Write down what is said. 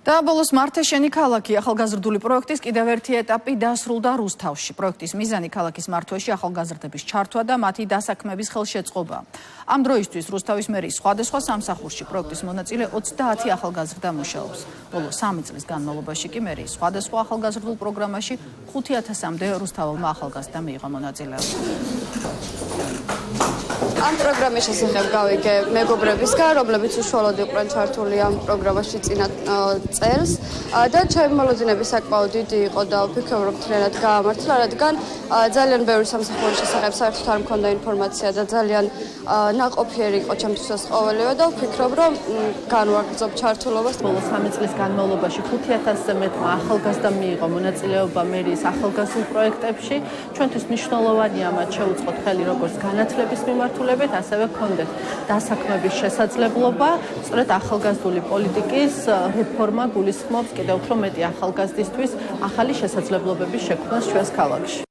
და ბოლოს მართაშენი ქალაქი ახალგაზრდული პროექტის კიდევ ერთი ეტაპი დასრულდა რუსთავში. პროექტის მიზანი ქალაქის მართვაში ახალგაზრდების ჩართვა და მათი დასაქმების ხელშეწყობა. ამ დროისთვის რუსთავის მერიის სხვადასხვა სამსახურში პროექტის მონაწილე 30 ახალგაზრდა მუშაობს. ბოლო 3 წლის განმავლობაში კი მერიის სხვადასხვა ახალგაზრდულ პროგრამაში 5000-მდე რუსთაველმა ახალგაზრდამ მიიღო მონაწილეობა. ამ პროგრამის შესახებ გავიგე მეგობრებისგან, რომლებიც უშუალოდ იყვნენ ჩართული ამ პროგრამაში წინა წელს და ჩემი მოლოდინები საკმაოდ დიდი იყო და ვფიქრობ, რომ მთლიანად გაამართლა, რადგან ძალიან ბევრი სამსახურის შესახებ საერთოდ არ მქონდა ინფორმაცია და ძალიან ნაყოფიერი იყო ჩემთვისაც ყოველივე და ვფიქრობ, რომ განვაგრძობ ჩართულობას. ბოლო 3 წლის განმავლობაში 5000-ზე მეტმა ახალგაზრდამ მიიღო მონაწილეობა მერიის ახალგაზრდულ პროექტებში. ჩვენთვის მნიშვნელოვანია მათ შეუწყოთ ხელი როგორც განათლების მიმართულებით, ასევე გქონდეთ დასაქმების შესაძლებლობა. სწორედ ახალგაზრდული პოლიტიკის რეფორმა გულისხმობს კიდევ უფრო მეტი ახალგაზრდისთვის ახალი შესაძლებლობების შექმნას ჩვენს ქალაქში.